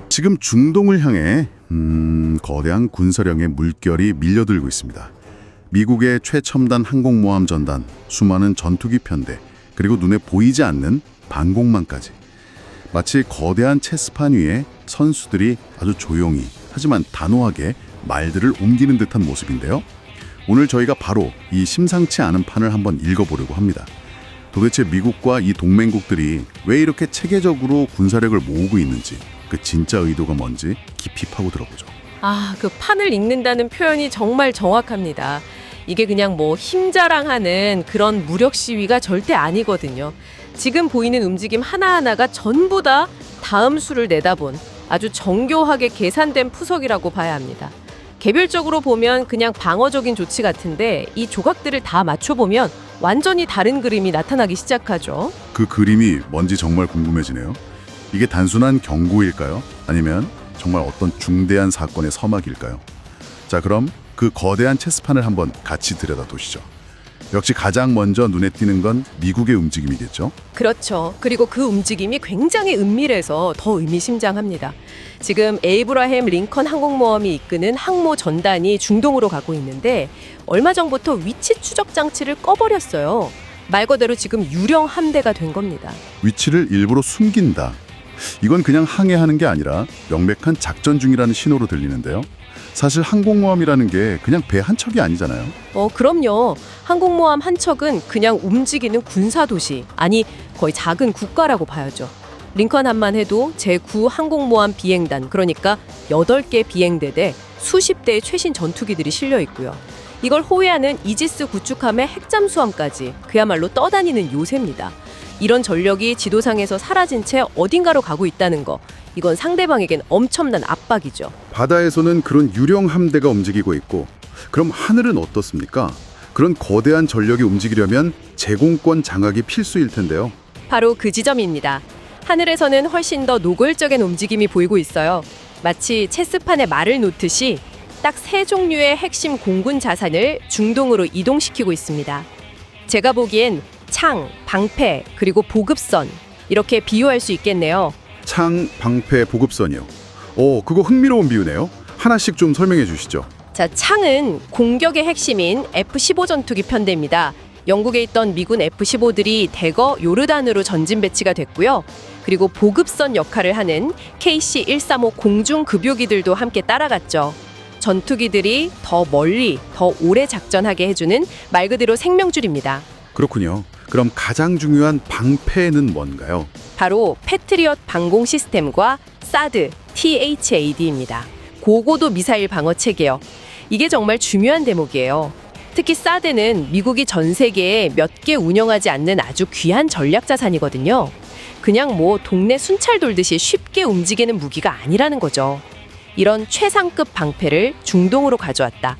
지금 중동을 향해 거대한 군사령의 물결이 밀려들고 있습니다. 미국의 최첨단 항공모함 전단, 수많은 전투기 편대, 그리고 눈에 보이지 않는 방공망까지. 마치 거대한 체스판 위에 선수들이 아주 조용히 하지만 단호하게 말들을 옮기는 듯한 모습인데요. 오늘 저희가 바로 이 심상치 않은 판을 한번 읽어보려고 합니다. 도대체 미국과 이 동맹국들이 왜 이렇게 체계적으로 군사력을 모으고 있는지, 그 진짜 의도가 뭔지 깊이 파고 들어보죠. 그 판을 읽는다는 표현이 정말 정확합니다. 이게 그냥 뭐 힘자랑하는 그런 무력 시위가 절대 아니거든요. 지금 보이는 움직임 하나하나가 전부 다 다음 수를 내다본 아주 정교하게 계산된 푸석이라고 봐야 합니다. 개별적으로 보면 그냥 방어적인 조치 같은데 이 조각들을 다 맞춰보면 완전히 다른 그림이 나타나기 시작하죠. 그 그림이 뭔지 정말 궁금해지네요. 이게 단순한 경고일까요? 아니면 정말 어떤 중대한 사건의 서막일까요? 자, 그럼 그 거대한 체스판을 한번 같이 들여다보시죠. 역시 가장 먼저 눈에 띄는 건 미국의 움직임이겠죠? 그렇죠. 그리고 그 움직임이 굉장히 은밀해서 더 의미심장합니다. 지금 에이브라햄 링컨 항공모함이 이끄는 항모 전단이 중동으로 가고 있는데 얼마 전부터 위치 추적 장치를 꺼버렸어요. 말 그대로 지금 유령 함대가 된 겁니다. 위치를 일부러 숨긴다. 이건 그냥 항해하는 게 아니라 명백한 작전 중이라는 신호로 들리는데요. 사실 항공모함이라는 게 그냥 배 한 척이 아니잖아요. 그럼요. 항공모함 한 척은 그냥 움직이는 군사도시, 아니 거의 작은 국가라고 봐야죠. 링컨 함만 해도 제9 항공모함 비행단, 그러니까 8개 비행대대 수십 대의 최신 전투기들이 실려 있고요. 이걸 호위하는 이지스 구축함의 핵잠수함까지 그야말로 떠다니는 요새입니다. 이런 전력이 지도상에서 사라진 채 어딘가로 가고 있다는 거, 이건 상대방에겐 엄청난 압박이죠. 바다에서는 그런 유령 함대가 움직이고 있고, 그럼 하늘은 어떻습니까? 그런 거대한 전력이 움직이려면 제공권 장악이 필수일 텐데요. 바로 그 지점입니다. 하늘에서는 훨씬 더 노골적인 움직임이 보이고 있어요. 마치 체스판에 말을 놓듯이 딱 3종류의 핵심 공군 자산을 중동으로 이동시키고 있습니다. 제가 보기엔 창, 방패, 그리고 보급선, 이렇게 비유할 수 있겠네요. 창, 방패, 보급선이요. 그거 흥미로운 비유네요. 하나씩 좀 설명해 주시죠. 자, 창은 공격의 핵심인 F-15 전투기 편대입니다. 영국에 있던 미군 F-15들이 대거 요르단으로 전진 배치가 됐고요. 그리고 보급선 역할을 하는 KC-135 공중급요기들도 함께 따라갔죠. 전투기들이 더 멀리, 더 오래 작전하게 해주는 말 그대로 생명줄입니다. 그렇군요. 그럼 가장 중요한 방패는 뭔가요? 바로 패트리엇 방공 시스템과 사드, THAD입니다. 고고도 미사일 방어 체계요. 이게 정말 중요한 대목이에요. 특히 사드는 미국이 전 세계에 몇 개 운영하지 않는 아주 귀한 전략 자산이거든요. 그냥 뭐 동네 순찰 돌듯이 쉽게 움직이는 무기가 아니라는 거죠. 이런 최상급 방패를 중동으로 가져왔다.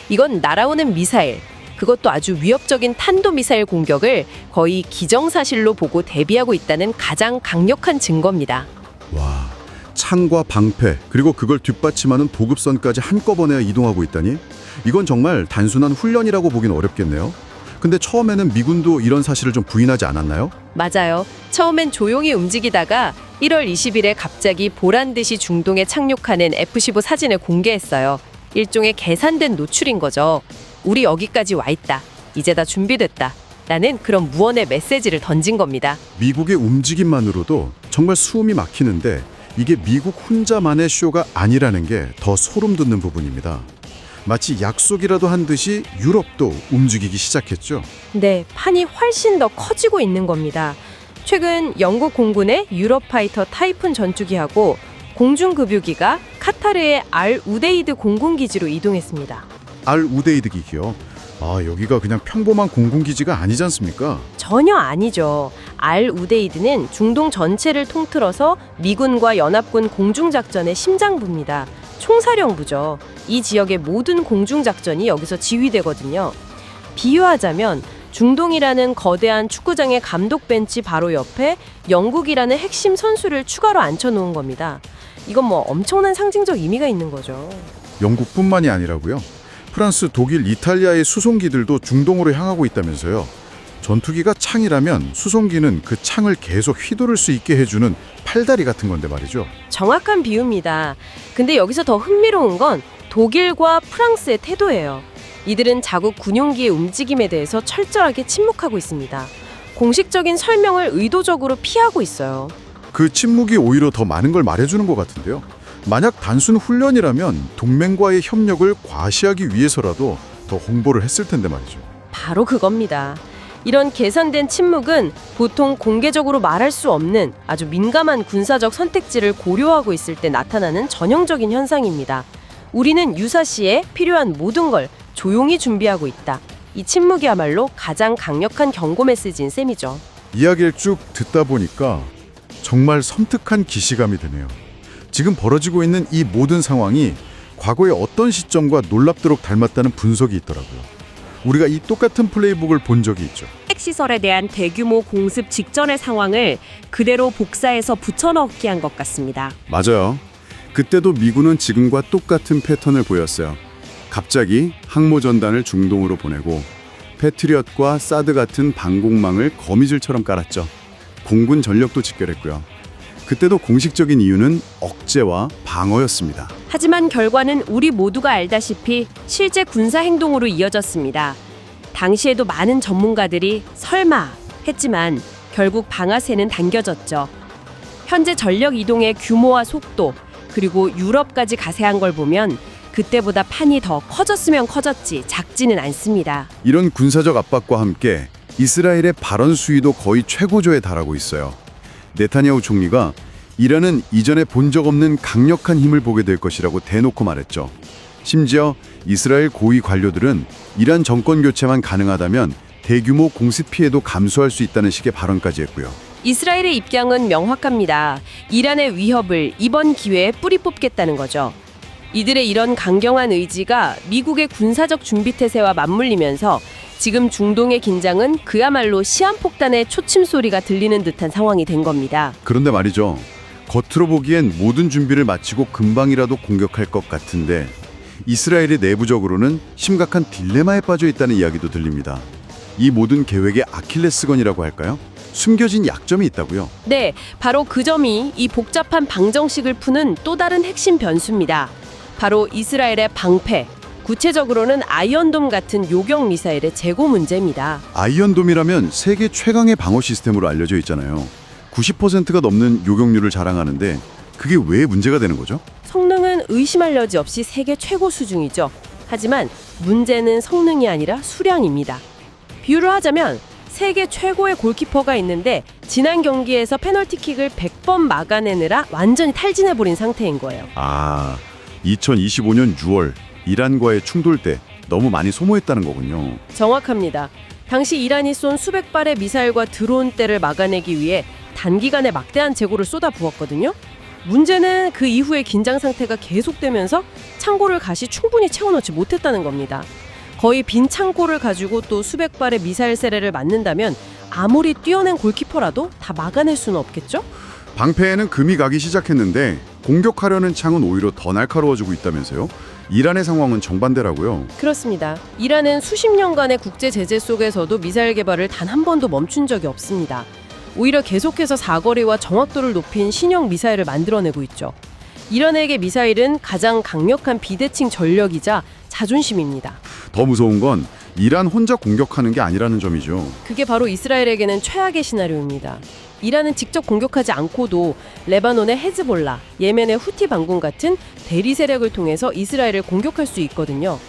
이건 날아오는 미사일, 그것도 아주 위협적인 탄도미사일 공격을 거의 기정사실로 보고 대비하고 있다는 가장 강력한 증거입니다. 와, 창과 방패, 그리고 그걸 뒷받침하는 보급선까지 한꺼번에 이동하고 있다니? 이건 정말 단순한 훈련이라고 보긴 어렵겠네요. 근데 처음에는 미군도 이런 사실을 좀 부인하지 않았나요? 맞아요. 처음엔 조용히 움직이다가 1월 20일에 갑자기 보란듯이 중동에 착륙하는 F-15 사진을 공개했어요. 일종의 계산된 노출인 거죠. 우리 여기까지 와 있다. 이제 다 준비됐다. 라는 그런 무언의 메시지를 던진 겁니다. 미국의 움직임만으로도 정말 수음이 막히는데 이게 미국 혼자만의 쇼가 아니라는 게 더 소름 돋는 부분입니다. 마치 약속이라도 한 듯이 유럽도 움직이기 시작했죠. 네, 판이 훨씬 더 커지고 있는 겁니다. 최근 영국 공군의 유럽파이터 타이푼 전투기하고 공중급유기가 카타르의 알 우데이드 공군기지로 이동했습니다. 알 우데이드 기기요. 여기가 그냥 평범한 공군기지가 아니지 않습니까? 전혀 아니죠. 알 우데이드는 중동 전체를 통틀어서 미군과 연합군 공중작전의 심장부입니다. 총사령부죠. 이 지역의 모든 공중작전이 여기서 지휘되거든요. 비유하자면 중동이라는 거대한 축구장의 감독 벤치 바로 옆에 영국이라는 핵심 선수를 추가로 앉혀놓은 겁니다. 이건 뭐 엄청난 상징적 의미가 있는 거죠. 영국뿐만이 아니라고요? 프랑스, 독일, 이탈리아의 수송기들도 중동으로 향하고 있다면서요. 전투기가 창이라면 수송기는 그 창을 계속 휘두를 수 있게 해주는 팔다리 같은 건데 말이죠. 정확한 비유입니다. 근데 여기서 더 흥미로운 건 독일과 프랑스의 태도예요. 이들은 자국 군용기의 움직임에 대해서 철저하게 침묵하고 있습니다. 공식적인 설명을 의도적으로 피하고 있어요. 그 침묵이 오히려 더 많은 걸 말해주는 것 같은데요. 만약 단순 훈련이라면 동맹과의 협력을 과시하기 위해서라도 더 홍보를 했을 텐데 말이죠. 바로 그겁니다. 이런 계산된 침묵은 보통 공개적으로 말할 수 없는 아주 민감한 군사적 선택지를 고려하고 있을 때 나타나는 전형적인 현상입니다. 우리는 유사시에 필요한 모든 걸 조용히 준비하고 있다. 이 침묵이야말로 가장 강력한 경고 메시지인 셈이죠. 이야기를 쭉 듣다 보니까 정말 섬뜩한 기시감이 드네요. 지금 벌어지고 있는 이 모든 상황이 과거의 어떤 시점과 놀랍도록 닮았다는 분석이 있더라고요. 우리가 이 똑같은 플레이북을 본 적이 있죠. 핵시설에 대한 대규모 공습 직전의 상황을 그대로 복사해서 붙여넣기 한 것 같습니다. 맞아요. 그때도 미군은 지금과 똑같은 패턴을 보였어요. 갑자기 항모전단을 중동으로 보내고 패트리엇과 사드 같은 방공망을 거미줄처럼 깔았죠. 공군 전력도 집결했고요. 그때도 공식적인 이유는 억제와 방어였습니다. 하지만 결과는 우리 모두가 알다시피 실제 군사 행동으로 이어졌습니다. 당시에도 많은 전문가들이 설마 했지만 결국 방아쇠는 당겨졌죠. 현재 전력 이동의 규모와 속도 그리고 유럽까지 가세한 걸 보면 그때보다 판이 더 커졌으면 커졌지 작지는 않습니다. 이런 군사적 압박과 함께 이스라엘의 발언 수위도 거의 최고조에 달하고 있어요. 네타냐후 총리가 이란은 이전에 본 적 없는 강력한 힘을 보게 될 것이라고 대놓고 말했죠. 심지어 이스라엘 고위 관료들은 이란 정권 교체만 가능하다면 대규모 공습 피해도 감수할 수 있다는 식의 발언까지 했고요. 이스라엘의 입장은 명확합니다. 이란의 위협을 이번 기회에 뿌리 뽑겠다는 거죠. 이들의 이런 강경한 의지가 미국의 군사적 준비태세와 맞물리면서 지금 중동의 긴장은 그야말로 시한폭탄의 초침 소리가 들리는 듯한 상황이 된 겁니다. 그런데 말이죠. 겉으로 보기엔 모든 준비를 마치고 금방이라도 공격할 것 같은데 이스라엘이 내부적으로는 심각한 딜레마에 빠져 있다는 이야기도 들립니다. 이 모든 계획의 아킬레스건이라고 할까요? 숨겨진 약점이 있다고요. 네, 바로 그 점이 이 복잡한 방정식을 푸는 또 다른 핵심 변수입니다. 바로 이스라엘의 방패, 구체적으로는 아이언돔 같은 요격 미사일의 재고 문제입니다. 아이언돔이라면 세계 최강의 방어 시스템으로 알려져 있잖아요. 90%가 넘는 요격률을 자랑하는데 그게 왜 문제가 되는 거죠? 성능은 의심할 여지 없이 세계 최고 수준이죠. 하지만 문제는 성능이 아니라 수량입니다. 비유를 하자면 세계 최고의 골키퍼가 있는데 지난 경기에서 페널티킥을 100번 막아내느라 완전히 탈진해버린 상태인 거예요. 2025년 6월 이란과의 충돌 때 너무 많이 소모했다는 거군요. 정확합니다. 당시 이란이 쏜 수백 발의 미사일과 드론대를 막아내기 위해 단기간에 막대한 재고를 쏟아부었거든요. 문제는 그 이후의 긴장 상태가 계속되면서 창고를 가시 충분히 채워넣지 못했다는 겁니다. 거의 빈 창고를 가지고 또 수백 발의 미사일 세례를 맞는다면 아무리 뛰어난 골키퍼라도 다 막아낼 수는 없겠죠? 방패에는 금이 가기 시작했는데 공격하려는 창은 오히려 더 날카로워지고 있다면서요? 이란의 상황은 정반대라고요. 그렇습니다. 이란은 수십 년간의 국제 제재 속에서도 미사일 개발을 단 한 번도 멈춘 적이 없습니다. 오히려 계속해서 사거리와 정확도를 높인 신형 미사일을 만들어내고 있죠. 이란에게 미사일은 가장 강력한 비대칭 전력이자 자존심입니다. 더 무서운 건 이란 혼자 공격하는 게 아니라는 점이죠. 그게 바로 이스라엘에게는 최악의 시나리오입니다. 이란은 직접 공격하지 않고도 레바논의 헤즈볼라, 예멘의 후티 반군 같은 대리 세력을 통해서 이스라엘을 공격할 수 있거든요.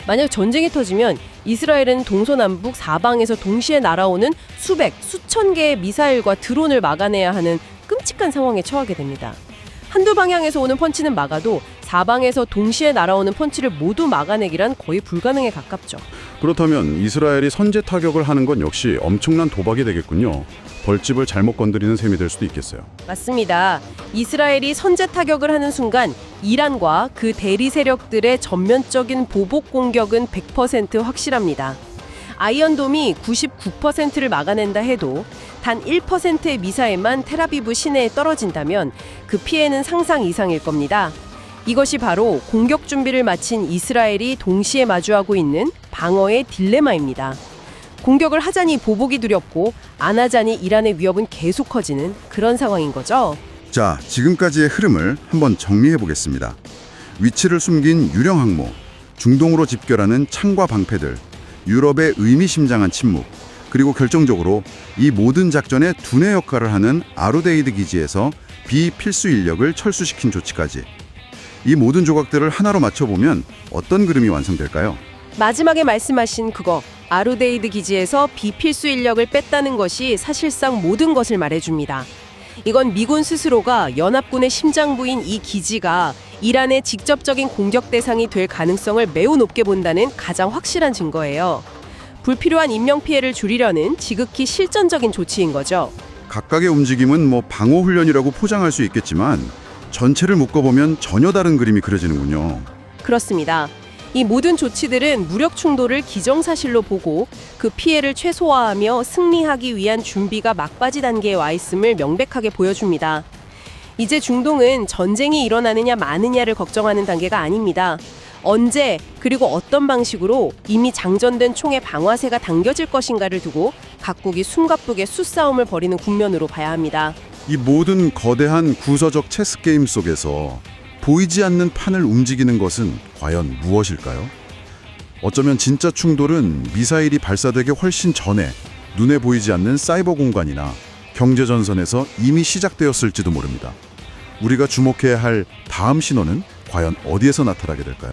만약 전쟁이 터지면 이스라엘은 동서남북 사방에서 동시에 날아오는 수백, 수천 개의 미사일과 드론을 막아내야 하는 끔찍한 상황에 처하게 됩니다. 한두 방향에서 오는 펀치는 막아도 사방에서 동시에 날아오는 펀치를 모두 막아내기란 거의 불가능에 가깝죠. 그렇다면 이스라엘이 선제 타격을 하는 건 역시 엄청난 도박이 되겠군요. 벌집을 잘못 건드리는 셈이 될 수도 있겠어요. 맞습니다. 이스라엘이 선제 타격을 하는 순간 이란과 그 대리 세력들의 전면적인 보복 공격은 100% 확실합니다. 아이언돔이 99%를 막아낸다 해도 단 1%의 미사일만 텔아비브 시내에 떨어진다면 그 피해는 상상 이상일 겁니다. 이것이 바로 공격 준비를 마친 이스라엘이 동시에 마주하고 있는 방어의 딜레마입니다. 공격을 하자니 보복이 두렵고 안 하자니 이란의 위협은 계속 커지는 그런 상황인 거죠. 자, 지금까지의 흐름을 한번 정리해 보겠습니다. 위치를 숨긴 유령 항모, 중동으로 집결하는 창과 방패들, 유럽의 의미심장한 침묵, 그리고 결정적으로 이 모든 작전의 두뇌 역할을 하는 아루데이드 기지에서 비필수 인력을 철수시킨 조치까지. 이 모든 조각들을 하나로 맞춰보면 어떤 그림이 완성될까요? 마지막에 말씀하신 그거, 아루데이드 기지에서 비필수 인력을 뺐다는 것이 사실상 모든 것을 말해줍니다. 이건 미군 스스로가 연합군의 심장부인 이 기지가 이란의 직접적인 공격 대상이 될 가능성을 매우 높게 본다는 가장 확실한 증거예요. 불필요한 인명피해를 줄이려는 지극히 실전적인 조치인 거죠. 각각의 움직임은 방어 훈련이라고 포장할 수 있겠지만 전체를 묶어보면 전혀 다른 그림이 그려지는군요. 그렇습니다. 이 모든 조치들은 무력 충돌을 기정사실로 보고 그 피해를 최소화하며 승리하기 위한 준비가 막바지 단계에 와 있음을 명백하게 보여줍니다. 이제 중동은 전쟁이 일어나느냐 마느냐를 걱정하는 단계가 아닙니다. 언제 그리고 어떤 방식으로 이미 장전된 총의 방아쇠가 당겨질 것인가를 두고 각국이 숨가쁘게 수싸움을 벌이는 국면으로 봐야 합니다. 이 모든 거대한 구서적 체스 게임 속에서 보이지 않는 판을 움직이는 것은 과연 무엇일까요? 어쩌면 진짜 충돌은 미사일이 발사되기 훨씬 전에 눈에 보이지 않는 사이버 공간이나 경제 전선에서 이미 시작되었을지도 모릅니다. 우리가 주목해야 할 다음 신호는 과연 어디에서 나타나게 될까요?